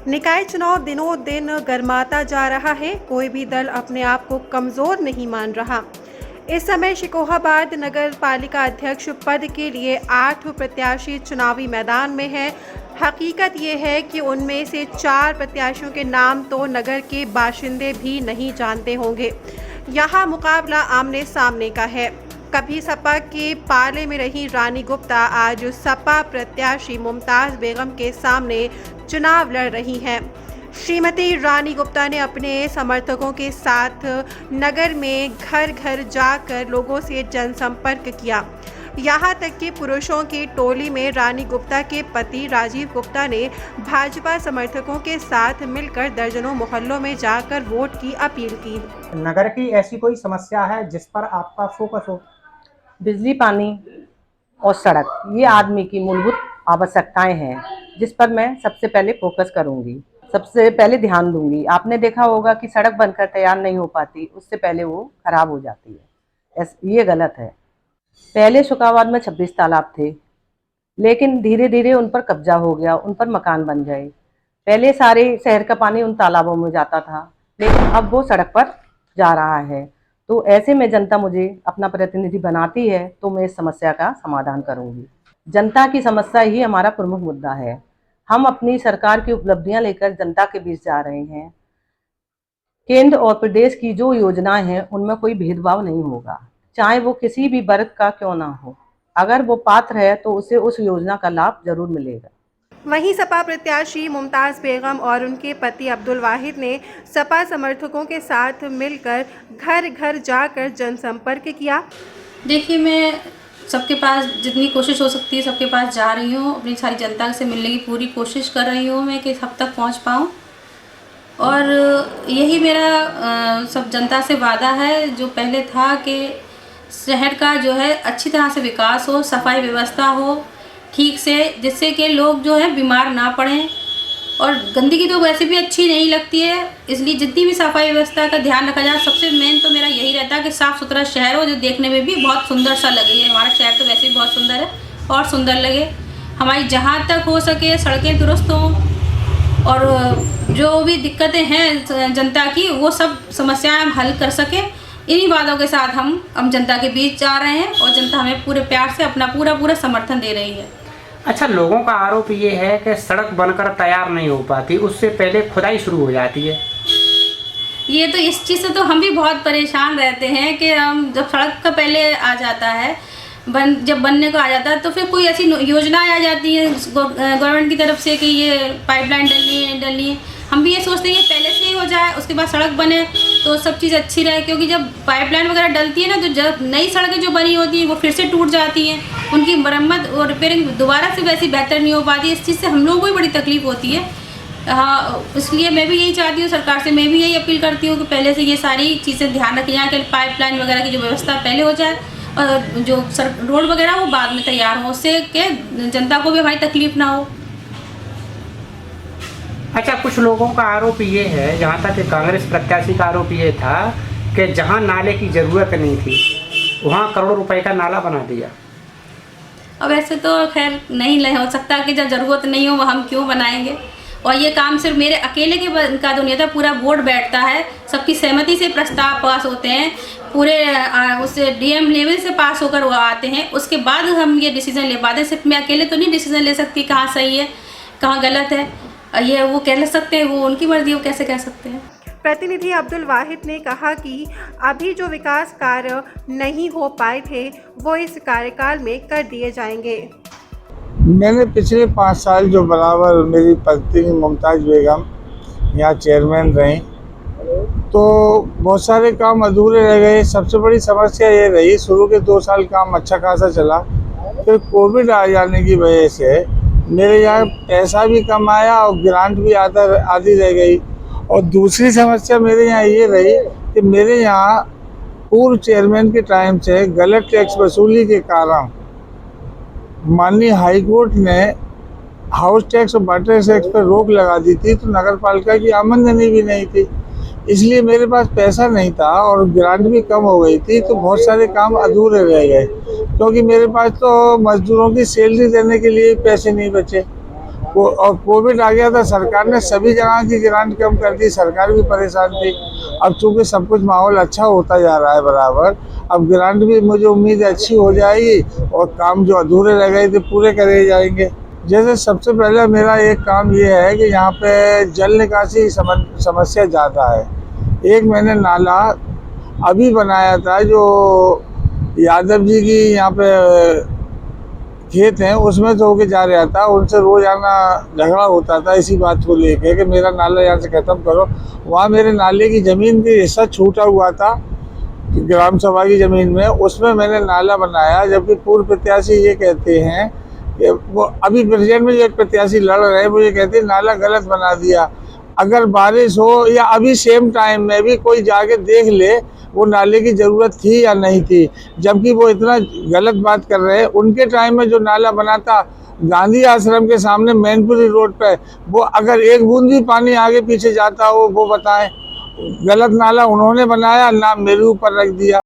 निकाय चुनाव दिनों दिन गर्माता जा रहा है। कोई भी दल अपने आप को कमज़ोर नहीं मान रहा। इस समय शिकोहाबाद नगर पालिका अध्यक्ष पद के लिए 8 प्रत्याशी चुनावी मैदान में हैं। हकीकत ये है कि उनमें से 4 प्रत्याशियों के नाम तो नगर के बाशिंदे भी नहीं जानते होंगे। यहाँ मुकाबला आमने सामने का है। कभी सपा के पाले में रही रानी गुप्ता आज सपा प्रत्याशी मुमताज़ बेगम के सामने चुनाव लड़ रही हैं। श्रीमती रानी गुप्ता ने अपने समर्थकों के साथ नगर में घर घर जाकर लोगों से जनसंपर्क किया। यहाँ तक कि पुरुषों की टोली में रानी गुप्ता के पति राजीव गुप्ता ने भाजपा समर्थकों के साथ मिलकर दर्जनों मोहल्लों में जाकर वोट की अपील की। नगर की ऐसी कोई समस्या है जिस पर आपका फोकस हो? बिजली, पानी और सड़क, ये आदमी की मूलभूत आवश्यकताएं हैं जिस पर मैं सबसे पहले फोकस करूंगी, सबसे पहले ध्यान दूंगी। आपने देखा होगा कि सड़क बनकर तैयार नहीं हो पाती, उससे पहले वो खराब हो जाती है। ये गलत है। पहले शुकाबाद में 26 तालाब थे, लेकिन धीरे धीरे उन पर कब्जा हो गया, उन पर मकान बन गए। पहले सारे शहर का पानी उन तालाबों में जाता था, लेकिन अब वो सड़क पर जा रहा है। तो ऐसे में जनता मुझे अपना प्रतिनिधि बनाती है तो मैं इस समस्या का समाधान करूंगी। जनता की समस्या ही हमारा प्रमुख मुद्दा है। हम अपनी सरकार की उपलब्धियां लेकर जनता के बीच जा रहे हैं। केंद्र और प्रदेश की जो योजनाएं हैं उनमें कोई भेदभाव नहीं होगा, चाहे वो किसी भी वर्ग का क्यों ना हो। अगर वो पात्र है तो उसे उस योजना का लाभ जरूर मिलेगा। वहीं सपा प्रत्याशी मुमताज़ बेगम और उनके पति अब्दुल वाहिद ने सपा समर्थकों के साथ मिलकर घर घर जाकर जनसंपर्क किया। देखिए, मैं सबके पास जितनी कोशिश हो सकती है सबके पास जा रही हूँ। अपनी सारी जनता से मिलने की पूरी कोशिश कर रही हूँ मैं कि सब तक पहुँच पाऊँ, और यही मेरा सब जनता से वादा है जो पहले था कि शहर का जो है अच्छी तरह से विकास हो, सफाई व्यवस्था हो ठीक से, जिससे कि लोग जो है बीमार ना पड़ें। और गंदगी तो वैसे भी अच्छी नहीं लगती है, इसलिए जितनी भी सफाई व्यवस्था का ध्यान रखा जाए। सबसे मेन तो मेरा यही रहता है कि साफ़ सुथरा शहर हो जो देखने में भी बहुत सुंदर सा लगे। हमारा शहर तो वैसे भी बहुत सुंदर है और सुंदर लगे। हमारी जहाँ तक हो सके सड़कें दुरुस्त हों, और जो भी दिक्कतें हैं जनता की वो सब समस्याएँ हम हल कर सकें। इन्हीं बातों के साथ हम जनता के बीच जा रहे हैं और जनता हमें पूरे प्यार से अपना पूरा समर्थन दे रही है। अच्छा, लोगों का आरोप ये है कि सड़क बनकर तैयार नहीं हो पाती, उससे पहले खुदाई शुरू हो जाती है। ये तो इस चीज़ से तो हम भी बहुत परेशान रहते हैं कि हम जब सड़क का पहले आ जाता है, जब बनने को आ जाता है तो फिर कोई ऐसी योजनाएं आ जाती है गवर्नमेंट की तरफ से कि ये पाइपलाइन डलनी है। हम भी ये सोचते हैं कि पहले से ही हो जाए, उसके बाद सड़क बने तो सब चीज़ अच्छी रहे। क्योंकि जब पाइपलाइन वगैरह डलती है ना, तो जब नई सड़कें जो बनी होती हैं वो फिर से टूट जाती हैं, उनकी मरम्मत और रिपेयरिंग दोबारा से वैसी बेहतर नहीं हो पाती। इस चीज़ से हम लोगों को भी बड़ी तकलीफ होती है। हाँ, इसलिए मैं भी यही चाहती हूँ, सरकार से मैं भी यही अपील करती हूँ कि पहले से ये सारी चीज़ें ध्यान रखी जाए कि पाइपलाइन वगैरह की जो व्यवस्था पहले हो जाए, और जो रोड वगैरह वो बाद में तैयार हो, उससे कि जनता को भी हमारी तकलीफ ना हो। अच्छा, कुछ लोगों का आरोप ये है, जहाँ तक कांग्रेस प्रत्याशी का आरोप ये था कि जहाँ नाले की ज़रूरत नहीं थी वहाँ करोड़ों रुपए का नाला बना दिया। अब ऐसे तो खैर नहीं हो सकता कि जब ज़रूरत नहीं हो वह हम क्यों बनाएंगे। और ये काम सिर्फ मेरे अकेले का तो नहीं था, पूरा बोर्ड बैठता है, सबकी सहमति से प्रस्ताव पास होते हैं, पूरे उससे डीएम लेवल से पास होकर वो आते हैं, उसके बाद हम ये डिसीज़न ले पाते हैं। सिर्फ मैं अकेले तो नहीं डिसीज़न ले सकती कहाँ सही है कहाँ गलत है। ये वो कह सकते हैं, वो उनकी मर्जी, वो कैसे कह सकते हैं। प्रतिनिधि अब्दुल वाहिद ने कहा कि अभी जो विकास कार्य नहीं हो पाए थे वो इस कार्यकाल में कर दिए जाएंगे। मैंने पिछले 5 साल जो बराबर मेरी पत्नी मुमताज़ बेगम यहाँ चेयरमैन रही, तो बहुत सारे काम अधूरे रह गए। सबसे बड़ी समस्या ये रही, शुरू के 2 साल काम अच्छा खासा चला, फिर कोविड आ जाने की वजह से मेरे यहाँ पैसा भी कम आया और ग्रांट भी आधी रह गई। और दूसरी समस्या मेरे यहाँ ये रही कि मेरे यहाँ पूर्व चेयरमैन के टाइम से गलत टैक्स वसूली के कारण माननीय हाई कोर्ट ने हाउस टैक्स और वाटर टैक्स पर रोक लगा दी थी, तो नगर पालिका की आमदनी भी नहीं थी। इसलिए मेरे पास पैसा नहीं था और ग्रांट भी कम हो गई थी, तो बहुत सारे काम अधूरे रह गए, क्योंकि मेरे पास तो मजदूरों की सैलरी देने के लिए पैसे नहीं बचे। और कोविड आ गया था, सरकार ने सभी जगह की ग्रांट कम कर दी, सरकार भी परेशान थी। अब चूँकि सब कुछ माहौल अच्छा होता जा रहा है बराबर, अब ग्रांट भी मुझे उम्मीद है अच्छी हो जाएगी और काम जो अधूरे रह गए थे पूरे करे जाएंगे। जैसे सबसे पहले मेरा एक काम ये है कि यहाँ पे जल निकासी समस्या ज़्यादा है। एक मैंने नाला अभी बनाया था जो यादव जी की यहाँ पे खेत हैं उसमें से होके जा रहा था, उनसे रोजाना झगड़ा होता था इसी बात को लेके कि मेरा नाला यहाँ से ख़त्म करो। वहाँ मेरे नाले की ज़मीन की हिस्सा छूटा हुआ था ग्राम सभा की ज़मीन में, उसमें मैंने नाला बनाया। जबकि पूर्व प्रत्याशी ये कहते हैं कि वो अभी प्रेजेंट में जो एक प्रत्याशी लड़ रहे हैं वो ये कहते हैं नाला गलत बना दिया। अगर बारिश हो या अभी सेम टाइम में भी कोई जाके देख ले वो नाले की ज़रूरत थी या नहीं थी, जबकि वो इतना गलत बात कर रहे हैं। उनके टाइम में जो नाला बना था गांधी आश्रम के सामने मैनपुरी रोड पे, वो अगर एक बूंद भी पानी आगे पीछे जाता हो वो बताएं। गलत नाला उन्होंने बनाया, नाम मेरे ऊपर रख दिया।